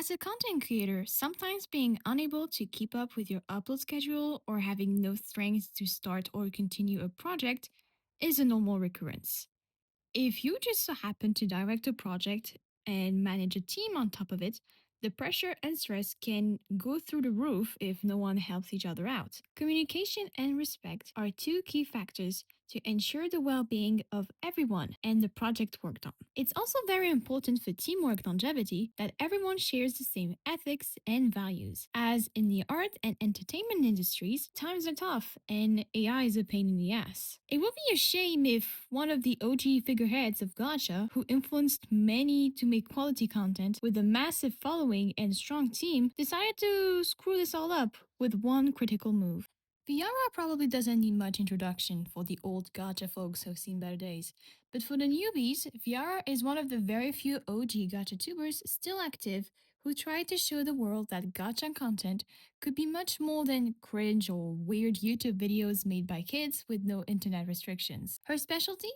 As a content creator, sometimes being unable to keep up with your upload schedule or having no strength to start or continue a project is a normal recurrence. If you just so happen to direct a project and manage a team on top of it, the pressure and stress can go through the roof if no one helps each other out. Communication and respect are two key factors to ensure the well being of everyone and the project worked on. It's also very important for teamwork longevity that everyone shares the same ethics and values. As in the art and entertainment industries, times are tough and AI is a pain in the ass. It would be a shame if one of the OG figureheads of Gacha, who influenced many to make quality content with a massive following and strong team, decided to screw this all up with one critical move. Viarrah probably doesn't need much introduction for the old gacha folks who've seen better days, but for the newbies, Viarrah is one of the very few OG gacha tubers still active who try to show the world that gacha content could be much more than cringe or weird YouTube videos made by kids with no internet restrictions. Her specialty?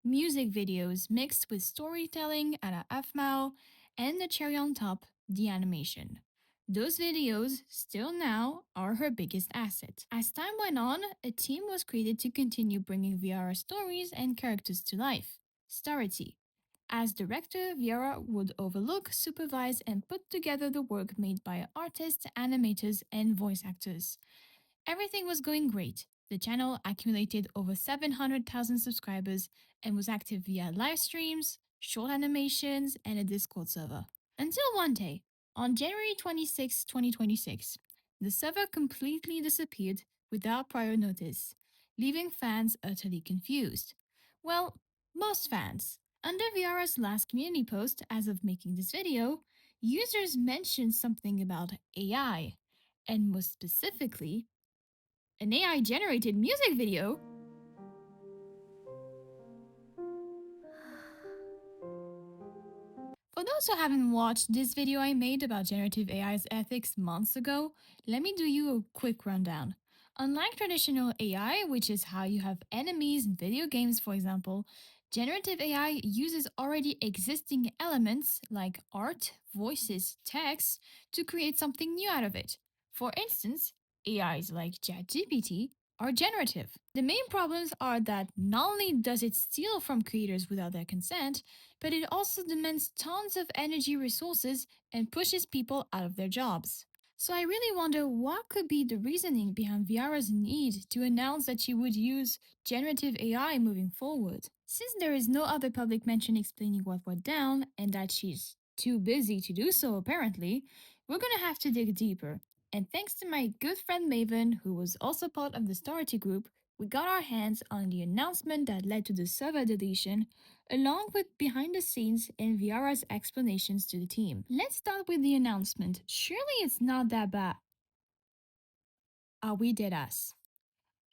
Music videos mixed with storytelling à la Afmao, and the cherry on top, the animation. Those videos, still now, are her biggest asset. As time went on, a team was created to continue bringing Viarrah stories and characters to life. Starity. As director, Viarrah would overlook, supervise, and put together the work made by artists, animators, and voice actors. Everything was going great. The channel accumulated over 700,000 subscribers and was active via live streams, short animations, and a Discord server. Until one day, on January 26, 2026, the server completely disappeared without prior notice, leaving fans utterly confused. Well, most fans. Under Viarrah's last community post as of making this video, users mentioned something about AI, and more specifically, an AI generated music video? For those who haven't watched this video I made about generative AI's ethics months ago, let me do you a quick rundown. Unlike traditional AI, which is how you have enemies in video games, for example, generative AI uses already existing elements like art, voices, text to create something new out of it. For instance, AIs like ChatGPT are generative. The main problems are that not only does it steal from creators without their consent, but it also demands tons of energy resources and pushes people out of their jobs. So I really wonder what could be the reasoning behind Viarrah's need to announce that she would use generative AI moving forward. Since there is no other public mention explaining what went down and that she's too busy to do so apparently, we're gonna have to dig deeper. And thanks to my good friend Maven, who was also part of the Starity group, we got our hands on the announcement that led to the server deletion along with behind the scenes and Viarrah's explanations to the team. Let's start with the announcement. Surely it's not that bad. Are we dead ass?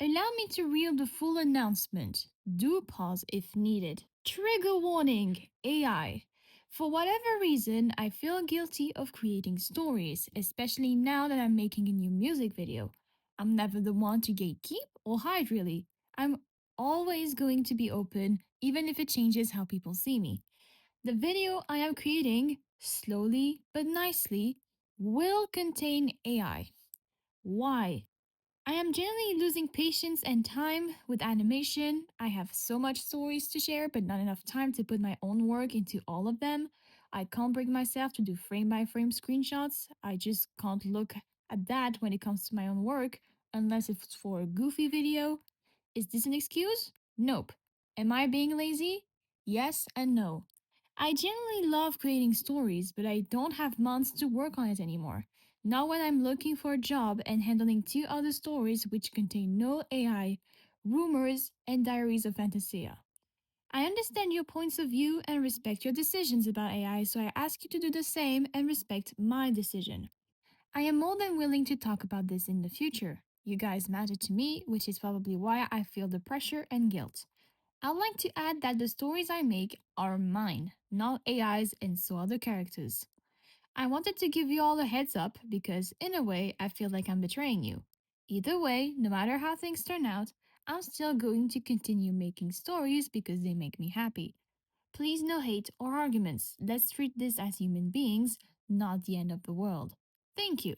Allow me to read the full announcement. Do pause if needed. Trigger warning AI. For whatever reason, I feel guilty of creating stories, especially now that I'm making a new music video. I'm never the one to gatekeep or hide, really. I'm always going to be open, even if it changes how people see me. The video I am creating, slowly but nicely, will contain AI. Why? I am generally losing patience and time with animation. I have so much stories to share, but not enough time to put my own work into all of them. I can't bring myself to do frame by frame screenshots. I just can't look at that when it comes to my own work, unless it's for a goofy video. Is this an excuse? Nope. Am I being lazy? Yes and no. I generally love creating stories, but I don't have months to work on it anymore. Not when I'm looking for a job and handling two other stories which contain no AI, rumors, and diaries of Fantasia. I understand your points of view and respect your decisions about AI, so I ask you to do the same and respect my decision. I am more than willing to talk about this in the future. You guys matter to me, which is probably why I feel the pressure and guilt. I'd like to add that the stories I make are mine, not AI's and so other characters. I wanted to give you all a heads up because, in a way, I feel like I'm betraying you. Either way, no matter how things turn out, I'm still going to continue making stories because they make me happy. Please, no hate or arguments. Let's treat this as human beings, not the end of the world. Thank you.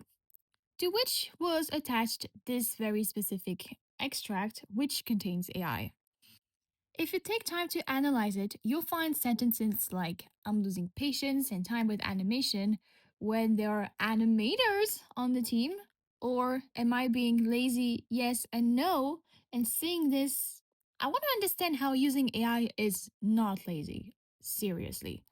To which was attached this very specific extract, which contains AI. If you take time to analyze it, you'll find sentences like, I'm losing patience and time with animation when there are animators on the team, or am I being lazy? Yes and no. And seeing this, I want to understand how using AI is not lazy. Seriously.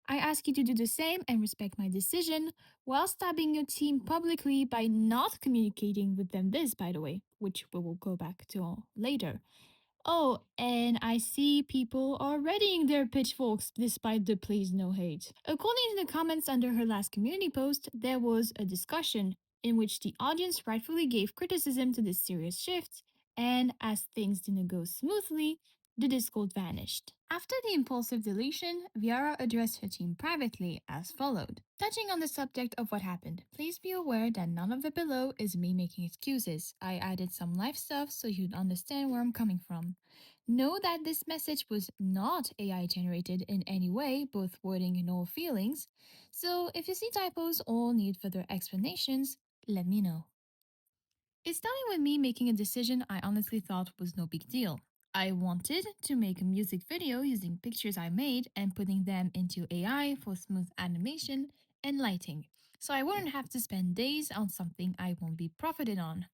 I ask you to do the same and respect my decision while stabbing your team publicly by not communicating with them this, by the way, which we will go back to later. Oh, and I see people are readying their pitchforks despite the please no hate. According to the comments under her last community post, there was a discussion in which the audience rightfully gave criticism to this serious shift, and as things didn't go smoothly, the Discord vanished. After the impulsive deletion, Viarrah addressed her team privately as followed. Touching on the subject of what happened, please be aware that none of the below is me making excuses. I added some life stuff so you'd understand where I'm coming from. Know that this message was not AI generated in any way, both wording nor feelings. So if you see typos or need further explanations, let me know. It started with me making a decision I honestly thought was no big deal. I wanted to make a music video using pictures I made and putting them into AI for smooth animation and lighting, so I wouldn't have to spend days on something I won't be profited on.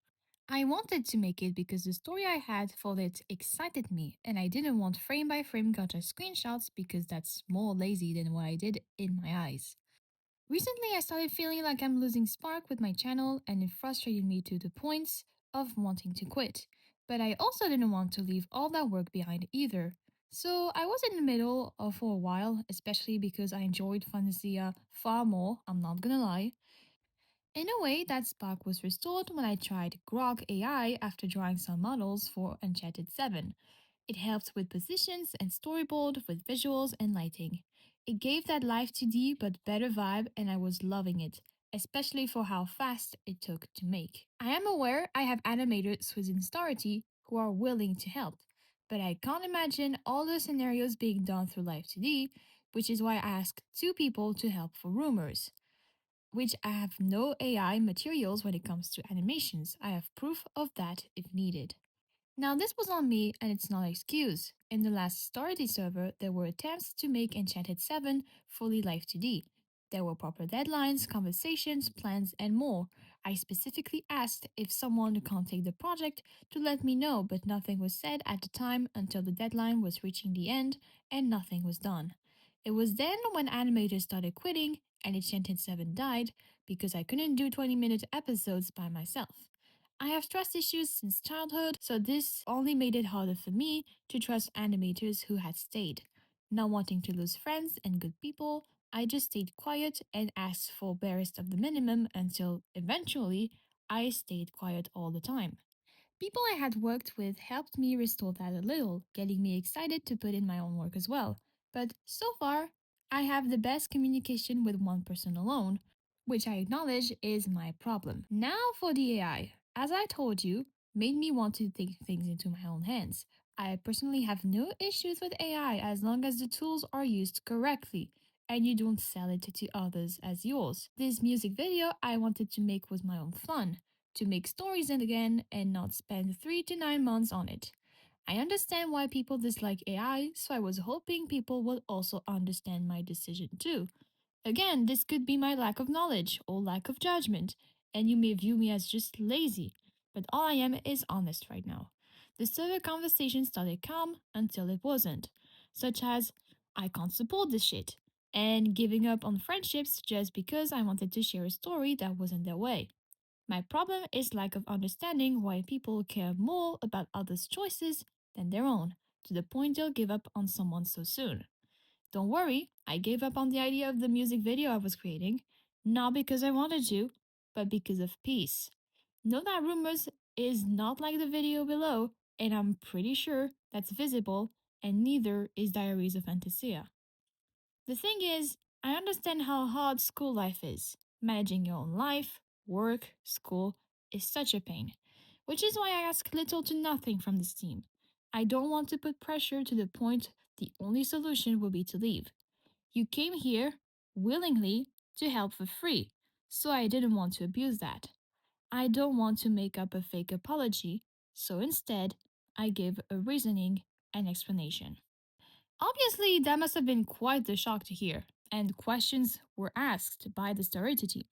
I wanted to make it because the story I had for it excited me, and I didn't want frame by frame gotcha screenshots because that's more lazy than what I did in my eyes. Recently, I started feeling like I'm losing spark with my channel, and it frustrated me to the point of wanting to quit. But I also didn't want to leave all that work behind either. So I was in the middle of for a while, especially because I enjoyed Fantasia far more, I'm not gonna lie. In a way, that spark was restored when I tried Grok AI after drawing some models for Uncharted 7. It helped with positions and storyboard with visuals and lighting. It gave that live 2D but better vibe, and I was loving it, especially for how fast it took to make. I am aware I have animators within Starity who are willing to help, but I can't imagine all the scenarios being done through live 2D, which is why I asked two people to help for rumors. Which I have no AI materials when it comes to animations. I have proof of that if needed. Now, this was on me, and it's not an excuse. In the last Stardy server, there were attempts to make Enchanted 7 fully live 2D. There were proper deadlines, conversations, plans, and more. I specifically asked if someone can't take the project to let me know, but nothing was said at the time until the deadline was reaching the end and nothing was done. It was then when animators started quitting and Enchanted 7 died because I couldn't do 20-minute episodes by myself. I have trust issues since childhood, so this only made it harder for me to trust animators who had stayed. Not wanting to lose friends and good people, I just stayed quiet and asked for barest of the minimum until eventually I stayed quiet all the time. People I had worked with helped me restore that a little, getting me excited to put in my own work as well. But so far, I have the best communication with one person alone, which I acknowledge is my problem. Now for the AI. As I told you, made me want to take things into my own hands. I personally have no issues with AI as long as the tools are used correctly and you don't sell it to others as yours. This music video I wanted to make was my own fun to make stories and again and not spend 3 to 9 months on it. I understand why people dislike AI, so I was hoping people would also understand my decision too. Again, this could be my lack of knowledge or lack of judgment, and you may view me as just lazy, but all I am is honest right now. The server conversation started calm until it wasn't, such as, I can't support this shit, and giving up on friendships just because I wanted to share a story that wasn't their way. My problem is lack of understanding why people care more about others' choices than their own, to the point they'll give up on someone so soon. Don't worry, I gave up on the idea of the music video I was creating, not because I wanted to, but because of peace. Know that rumors is not like the video below, and I'm pretty sure that's visible, and neither is Diaries of Fantasia. The thing is, I understand how hard school life is. Managing your own life, work, school is such a pain, which is why I ask little to nothing from this team. I don't want to put pressure to the point the only solution will be to leave. You came here willingly, to help for free, so I didn't want to abuse that. I don't want to make up a fake apology, so instead, I give a reasoning and explanation. Obviously, that must have been quite the shock to hear, and questions were asked by the Starita team.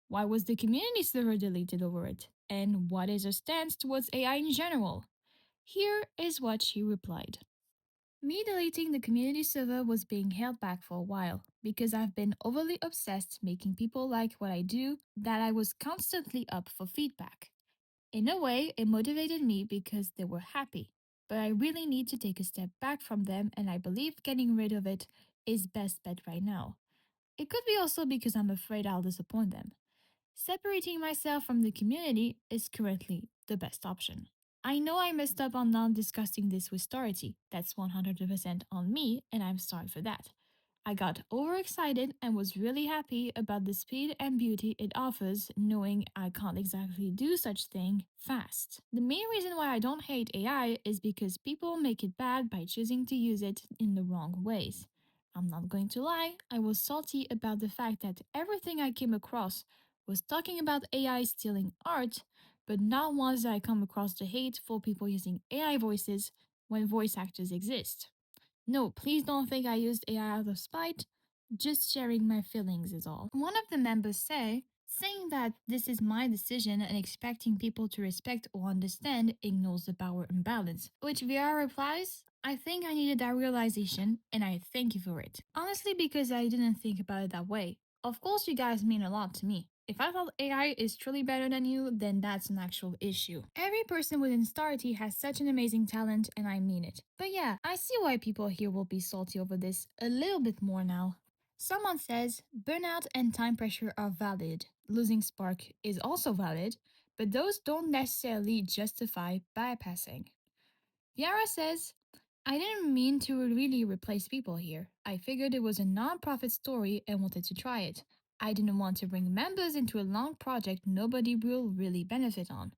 Why was the community server deleted over it? And what is her stance towards AI in general? Here is what she replied. Me deleting the community server was being held back for a while because I've been overly obsessed making people like what I do that I was constantly up for feedback. In a way, it motivated me because they were happy, but I really need to take a step back from them and I believe getting rid of it is best bet right now. It could be also because I'm afraid I'll disappoint them. Separating myself from the community is currently the best option. I know I messed up on not discussing this with Stority. That's 100% on me, and I'm sorry for that. I got overexcited and was really happy about the speed and beauty it offers, knowing I can't exactly do such thing fast. The main reason why I don't hate AI is because people make it bad by choosing to use it in the wrong ways. I'm not going to lie, I was salty about the fact that everything I came across was talking about AI stealing art, but not once did I come across the hate for people using AI voices when voice actors exist. No, please don't think I used AI out of spite. Just sharing my feelings is all. One of the members saying that this is my decision and expecting people to respect or understand ignores the power imbalance. Which VR replies, I think I needed that realization and I thank you for it. Honestly, because I didn't think about it that way. Of course, you guys mean a lot to me. If I thought AI is truly better than you, then that's an actual issue. Every person within Starty has such an amazing talent, and I mean it. But yeah, I see why people here will be salty over this a little bit more now. Someone says burnout and time pressure are valid. Losing spark is also valid, but those don't necessarily justify bypassing. Viarrah says, I didn't mean to really replace people here. I figured it was a non-profit story and wanted to try it. I didn't want to bring members into a long project nobody will really benefit on.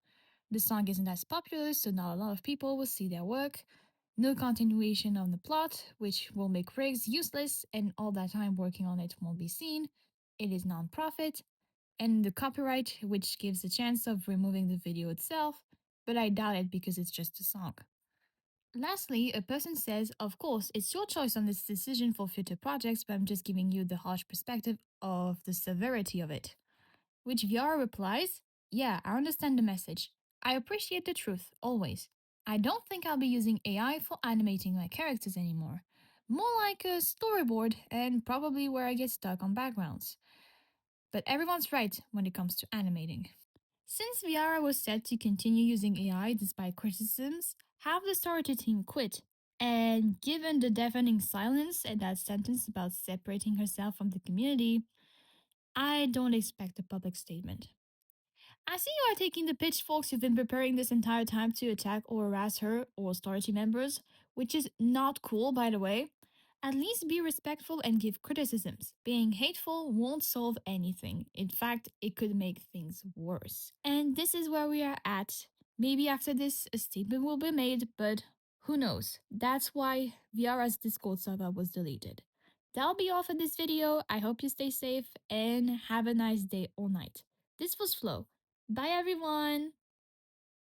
The song isn't as popular, so not a lot of people will see their work. No continuation of the plot, which will make Riggs useless, and all that time working on it won't be seen. It is non-profit, and the copyright, which gives a chance of removing the video itself, but I doubt it because it's just a song. Lastly, a person says, of course, it's your choice on this decision for future projects, but I'm just giving you the harsh perspective of the severity of it. Which Viara replies, yeah, I understand the message. I appreciate the truth, always. I don't think I'll be using AI for animating my characters anymore. More like a storyboard and probably where I get stuck on backgrounds. But everyone's right when it comes to animating. Since Viara was set to continue using AI despite criticisms, half the Starter team quit. And given the deafening silence and that sentence about separating herself from the community, I don't expect a public statement. I see you are taking the pitchforks you've been preparing this entire time to attack or harass her or Starter members, which is not cool, by the way. At least be respectful and give criticisms. Being hateful won't solve anything. In fact, it could make things worse. And this is where we are at. Maybe after this, a statement will be made, but who knows? That's why Viara's Discord server was deleted. That'll be all for this video. I hope you stay safe and have a nice day or night. This was Flo. Bye everyone!